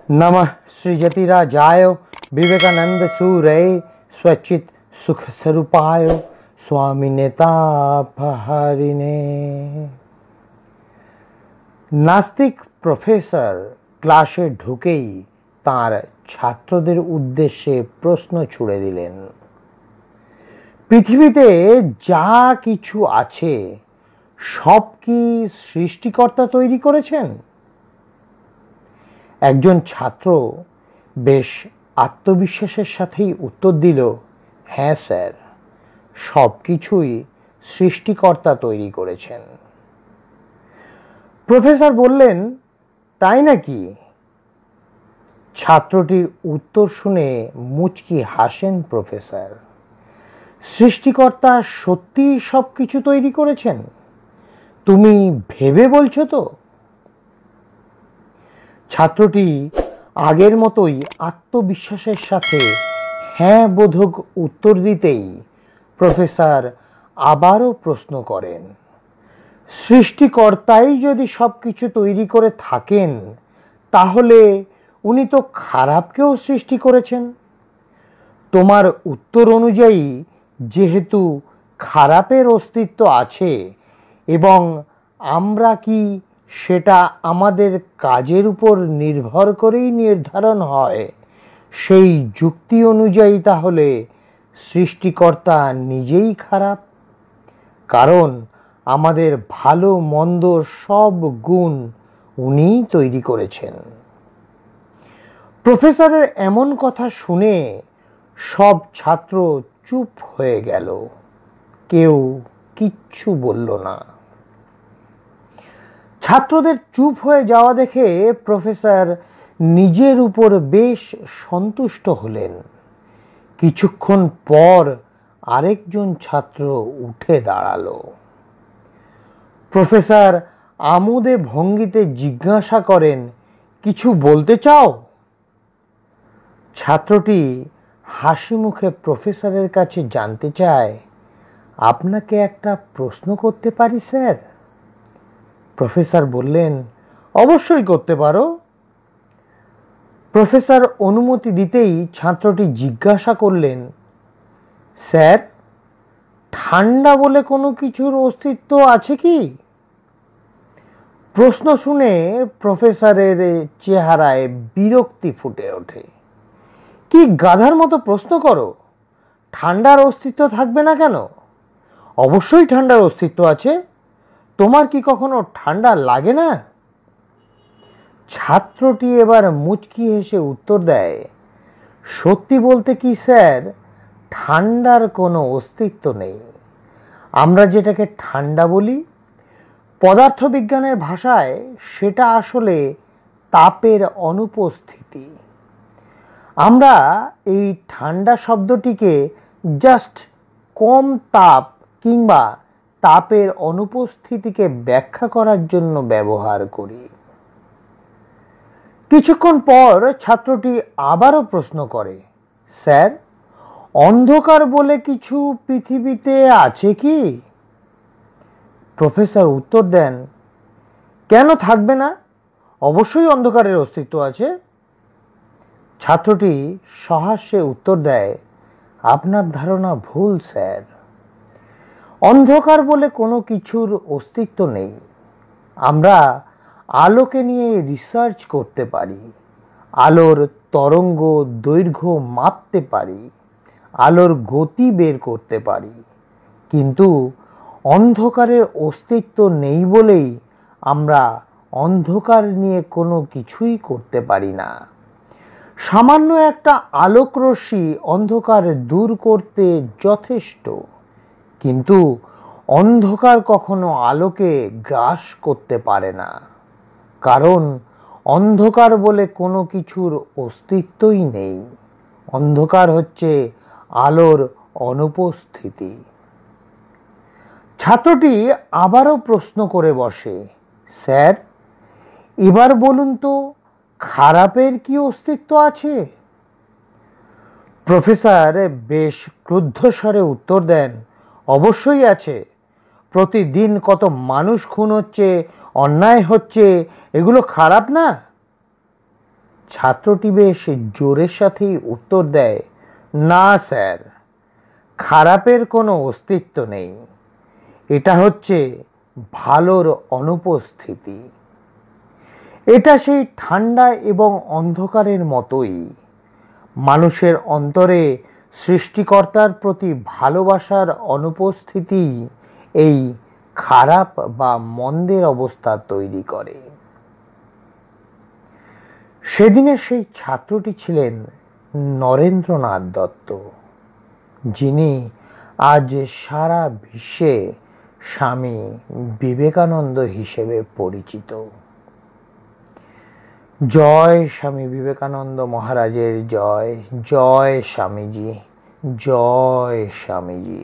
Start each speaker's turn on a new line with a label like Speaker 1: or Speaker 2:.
Speaker 1: नमः श्रीजतिराजाय विवेकानंद सूरये स्वचित सुख स्वरूपाय स्वामिने तापहारिणे। नास्तिक প্রফেসর ক্লাসে ঢুকেই তার ছাত্রদের উদ্দেশ্যে প্রশ্ন ছুড়ে দিলেন, পৃথিবীতে যা কিছু আছে সব কি সৃষ্টিকর্তা তৈরি করেছেন? একজন ছাত্র বেশ আত্মবিশ্বাসের সাথেই উত্তর দিল, হ্যাঁ স্যার, সব কিছুই সৃষ্টিকর্তা তৈরি করেছেন। প্রফেসর বললেন, তাই নাকি? ছাত্রটির উত্তর শুনে মুচকি হাসেন প্রফেসর। সৃষ্টিকর্তা সত্যিই সব কিছু তৈরি করেছেন? তুমি ভেবে বলছো তো? ছাত্রটি আগের মতোই আত্মবিশ্বাসের সাথে হ্যাঁ বোধক উত্তর দিতেই প্রফেসর আবারও প্রশ্ন করেন, সৃষ্টিকর্তাই যদি সব কিছু তৈরি করে থাকেন তাহলে উনি তো খারাপকেও সৃষ্টি করেছেন। তোমার উত্তর অনুযায়ী যেহেতু খারাপের অস্তিত্ব আছে এবং আমরা কি সেটা আমাদের কাজের উপর নির্ভর করেই নির্ধারণ হয়, সেই যুক্তি অনুযায়ী তাহলে সৃষ্টিকর্তা নিজেই খারাপ, কারণ আমাদের ভালো মন্দ সব গুণ উনিই তৈরি করেছেন। প্রফেসরের এমন কথা শুনে সব ছাত্র চুপ হয়ে গেল, কেউ কিচ্ছু বলল না। ছাত্রদের চুপ হয়ে যাওয়া দেখে প্রফেসর নিজের উপর বেশ সন্তুষ্ট হলেন। কিছুক্ষণ পর আরেকজন ছাত্র উঠে দাঁড়ালো। প্রফেসর আমোদে ভঙ্গিতে জিজ্ঞাসা করেন, কিছু বলতে চাও? ছাত্রটি হাসি মুখে প্রফেসরের কাছে জানতে চায়, আপনাকে একটা প্রশ্ন করতে পারি স্যার? প্রফেসর বললেন, অবশ্যই করতে পারো। প্রফেসর অনুমতি দিতেই ছাত্রটি জিজ্ঞাসা করলেন, স্যার, ঠান্ডা বলে কোনো কিছুর অস্তিত্ব আছে কি? প্রশ্ন শুনে প্রফেসরের চেহারায় বিরক্তি ফুটে ওঠে। কি গাধার মতো প্রশ্ন করো, ঠান্ডার অস্তিত্ব থাকবে না কেন? অবশ্যই ঠান্ডার অস্তিত্ব আছে। তোমার কি কখনো ঠান্ডা লাগে না? ছাত্রটি এবার মুচকি হেসে উত্তর দেয়, সত্যি বলতে কি স্যার, ঠান্ডার কোনো অস্তিত্ব নেই। আমরা যেটাকে ঠান্ডা বলি, পদার্থবিজ্ঞানের ভাষায় সেটা আসলে তাপের অনুপস্থিতি। আমরা এই ঠান্ডা শব্দটিকে জাস্ট কম তাপ কিংবা তাপের অনুপস্থিতিকে ব্যাখ্যা করার জন্য ব্যবহার করি। কিছুক্ষণ পর ছাত্রটি আবারও প্রশ্ন করে, স্যার, অন্ধকার বলে কিছু পৃথিবীতে আছে কি? প্রফেসর উত্তর দেন, কেন থাকবে না? অবশ্যই অন্ধকারের অস্তিত্ব আছে। ছাত্রটি সহাস্যে উত্তর দেয়, আপনার ধারণা ভুল স্যার। অন্ধকার বলে কোনো কিছুর অস্তিত্ব নেই। আমরা আলোকে নিয়ে রিসার্চ করতে পারি, আলোর তরঙ্গ দৈর্ঘ্য মাপতে পারি, আলোর গতি বের করতে পারি, কিন্তু অন্ধকারের অস্তিত্ব নেই বলেই আমরা অন্ধকার নিয়ে কোনো কিছুই করতে পারি না। সামান্য একটা আলোকরশ্মি অন্ধকার দূর করতে যথেষ্ট, কিন্তু অন্ধকার কখনো আলোকে গ্রাস করতে পারে না, কারণ অন্ধকার বলে কোনো কিছুর অস্তিত্বই নেই। অন্ধকার হচ্ছে আলোর অনুপস্থিতি। ছাত্রটি আবারও প্রশ্ন করে বসে, স্যার, এবার বলুন তো, খারাপের কি অস্তিত্ব আছে? প্রফেসর বেশ ক্রুদ্ধ স্বরে উত্তর দেন, অবশ্যই আছে। প্রতিদিন কত মানুষ খুন হচ্ছে, অন্যায় হচ্ছে, এগুলো খারাপ না? ছাত্রটি বেশ জোরের সাথেই উত্তর দেয়, না স্যার, খারাপের কোনো অস্তিত্ব নেই, এটা হচ্ছে ভালোর অনুপস্থিতি। এটা সেই ঠান্ডা এবং অন্ধকারের মতোই। মানুষের অন্তরে সৃষ্টিকর্তার প্রতি ভালোবাসার অনুপস্থিতি এই খারাপ বা মন্দের অবস্থা তৈরি করে। সেদিনের সেই ছাত্রটি ছিলেন নরেন্দ্রনাথ দত্ত, যিনি আজ সারা বিশ্বে স্বামী বিবেকানন্দ হিসেবে পরিচিত। জয় স্বামী বিবেকানন্দ মহারাজের জয়। জয় স্বামীজি, জয় স্বামীজি।